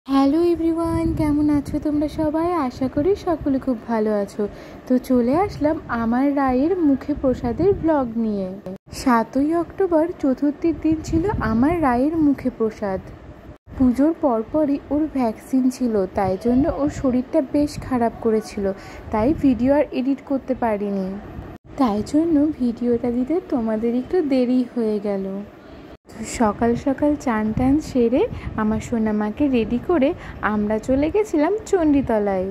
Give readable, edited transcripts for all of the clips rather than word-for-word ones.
Hello everyone, কেমন আছো তোমরা সবাই? আশা করি সকলে খুব ভালো আছো। তো চলে আসলাম আমার রায়ের মুখে প্রসাদের ব্লগ নিয়ে। 7ই অক্টোবর চতুর্থীর দিন ছিল আমার রায়ের মুখে প্রসাদ। পুজোর পরপরই ওর ভ্যাকসিন ছিল, তাই জন্য ওর শরীরটা বেশ খারাপ করেছিল, তাই ভিডিও আর এডিট করতে পারিনি। তাই জন্য ভিডিওটা দিতে তোমাদের একটু দেরি হয়ে গেল। সকাল সকাল চান টান সেরে আমার সোনামাকে রেডি করে আমরা চলে গেছিলাম চণ্ডীতলায়।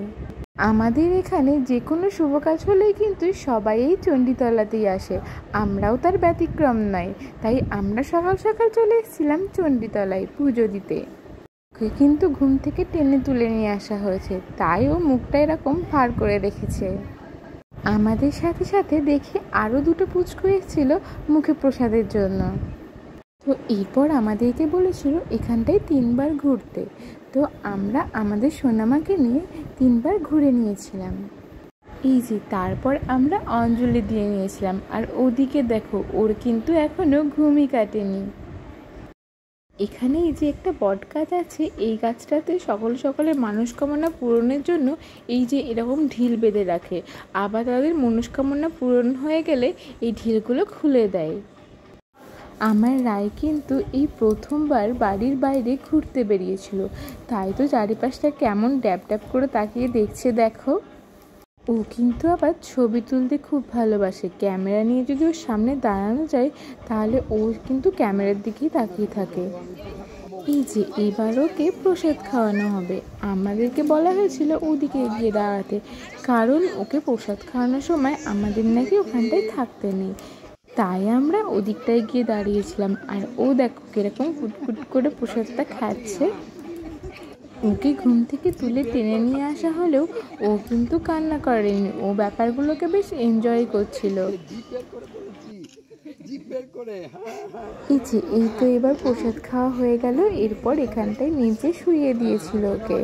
আমাদের এখানে যে কোনো শুভ কাজ হলেই কিন্তু সবাই এই চণ্ডীতলাতেই আসে, আমরাও তার ব্যতিক্রম নয়। তাই আমরা সকাল সকাল চলে এসেছিলাম চণ্ডীতলায় পুজো দিতে। ওকে কিন্তু ঘুম থেকে টেনে তুলে নিয়ে আসা হয়েছে, তাই ও মুখটা এরকম ভার করে রেখেছে। আমাদের সাথে সাথে দেখি আরও দুটো পুচকু এসেছিল মুখে প্রসাদের জন্য। তো এরপর আমাদেরকে বলেছিল এখানটায় 3বার ঘুরতে। তো আমরা আমাদের সোনামাকে নিয়ে 3বার ঘুরে নিয়েছিলাম। এই যে তারপর আমরা অঞ্জলি দিয়ে নিয়েছিলাম। আর ওদিকে দেখো, ওর কিন্তু এখনও ঘুমই কাটেনি। এখানে এই যে একটা বট গাছ আছে, এই গাছটাতে সকলের মনস্কামনা পূরণের জন্য এই যে এরকম ঢিল বেঁধে রাখে। আবার তাদের মনস্কামনা পূরণ হয়ে গেলে এই ঢিলগুলো খুলে দেয়। আমার রায় কিন্তু এই প্রথমবার বাড়ির বাইরে ঘুরতে বেরিয়েছিল, তাই তো চারিপাশটা কেমন ড্যাব ড্যাব করে তাকিয়ে দেখছে দেখো। ও কিন্তু আবার ছবি তুলতে খুব ভালোবাসে। ক্যামেরা নিয়ে যদি ওর সামনে দাঁড়ানো যায় তাহলে ও কিন্তু ক্যামেরার দিকেই তাকিয়ে থাকে। এই যে এবার ওকে প্রসাদ খাওয়ানো হবে, আমাদেরকে বলা হয়েছিল ওদিকে গিয়ে দাঁড়াতে, কারণ ওকে প্রসাদ খাওয়ানোর সময় আমাদের নাকি ওখানটায় থাকতে নেই। তাই আমরা ওদিকটায় গিয়ে দাঁড়িয়েছিলাম। আর ও দেখো কিরকম কুটকুট করে প্রসাদটা খাচ্ছে। ওকে ঘুম থেকে তুলে টেনে নিয়ে আসা হলেও ও কিন্তু কান্না করেনি, ও ব্যাপারগুলোকে বেশ এনজয় করছিল। এই তো এবার প্রসাদ খাওয়া হয়ে গেল। এরপর এখানটায় নিচে শুইয়ে দিয়েছিল ওকে।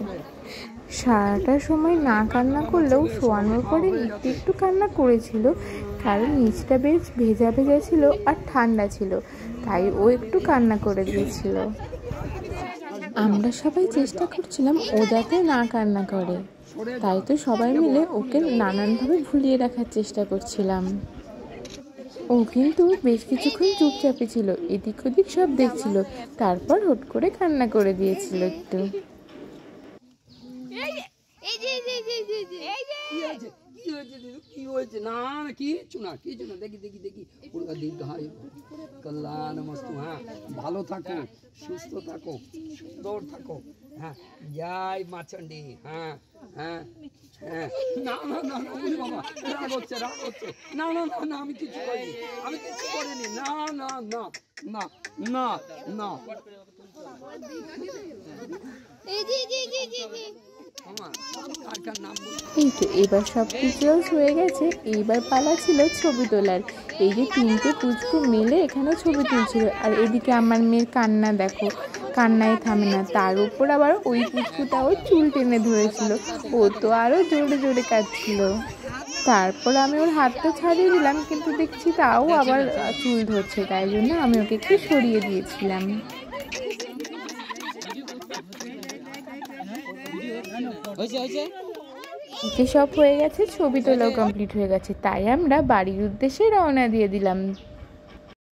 সারাটা সময় না কান্না করলেও শোয়ানোর পরে একটু একটু কান্না করেছিল, কারণ নিচটা বেশ ভেজা ভেজা ছিল আর ঠান্ডা ছিল, তাই ও একটু কান্না করে দিয়েছিল। আমরা সবাই চেষ্টা করছিলাম ও যাতে না কান্না করে, তাই তো সবাই মিলে ওকে নানানভাবে ভুলিয়ে রাখার চেষ্টা করছিলাম। ও কিন্তু বেশ কিছুক্ষণ চুপচাপে ছিল, এদিক ওদিক সব দেখছিল, তারপর হুট করে কান্না করে দিয়েছিল একটু। ভালো থাকো, সুস্থ থাকো, সুন্দর থাকো। হ্যাঁ, জয় মা চণ্ডী। হ্যাঁ হ্যাঁ হ্যাঁ। না না না না, বাবা রাগ হচ্ছে, রাগ হচ্ছে। না না না না, আমি কিছু করিনি, আমি কিছু করিনি। না না না না না না। এই তো এবার সব কিছু হয়ে গেছে, এইবার পালা ছিল ছবি তোলার। এই যে 3টে পুচকু মিলে এখানে ছবি তুলছিল, আর এদিকে আমার মেয়ের কান্না দেখো, কান্নায় থামে না। তার উপর আবার ওই পুচকুটাও চুল টেনে ধরেছিল, ও তো আরও জোরে জোরে কাঁদছিল। তারপর আমি ওর হাতটা ছাড়িয়ে দিলাম, কিন্তু দেখছি তাও আবার চুল ধরছে, তাই জন্য আমি ওকে একটু সরিয়ে দিয়েছিলাম। এতে সব হয়ে গেছে, ছবি তোলাও কমপ্লিট হয়ে গেছে, তাই আমরা বাড়ির উদ্দেশ্যে রওনা দিয়ে দিলাম।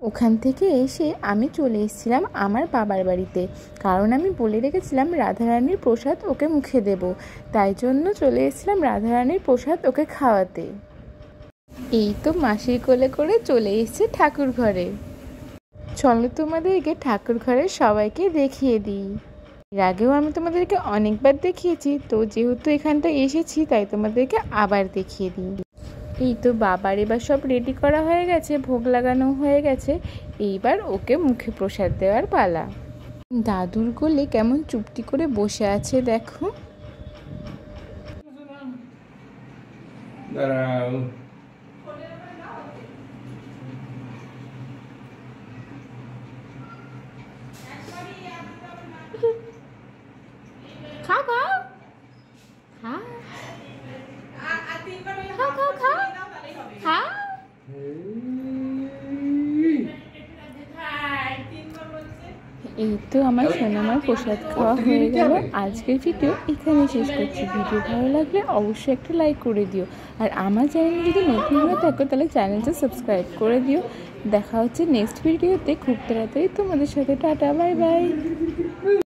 ওখান থেকে এসে আমি চলে এসেছিলাম আমার বাবার বাড়িতে, কারণ আমি বলে রেখেছিলাম রাধারানীর প্রসাদ ওকে মুখে দেব, তাই জন্য চলে এসেছিলাম রাধারানীর প্রসাদ ওকে খাওয়াতে। এই তো মাসির কোলে করে চলে এসেছে ঠাকুর ঘরে। চলো তোমাদেরকে ঠাকুর ঘরের সবাইকে দেখিয়ে দিই। এর আগেও আমি তোমাদেরকে অনেকবার দেখিয়েছি, তো যেহেতু এখানটা এসেছি তাই তোমাদেরকে আবার দেখিয়ে দিই। এই তো বাবার এবার সব রেডি করা হয়ে গেছে, ভোগ লাগানো হয়ে গেছে, এইবার ওকে মুখে প্রসাদ দেওয়ার পালা। দাদুর কোলে কেমন চুপটি করে বসে আছে দেখো। খাও খাও খাও খাও খাও খাও খাও। এই তো আমার সোনামার প্রসাদ খাওয়া হয়ে গেল। আজকের ভিডিও এখানে শেষ করছি। ভিডিও ভালো লাগলে অবশ্যই একটা লাইক করে দিও, আর আমার চ্যানেল যদি নতুন হয়ে থাকো তাহলে চ্যানেলটা সাবস্ক্রাইব করে দিও। দেখা হচ্ছে নেক্সট ভিডিওতে খুব তাড়াতাড়ি তোমাদের সাথে। Tata, bye bye.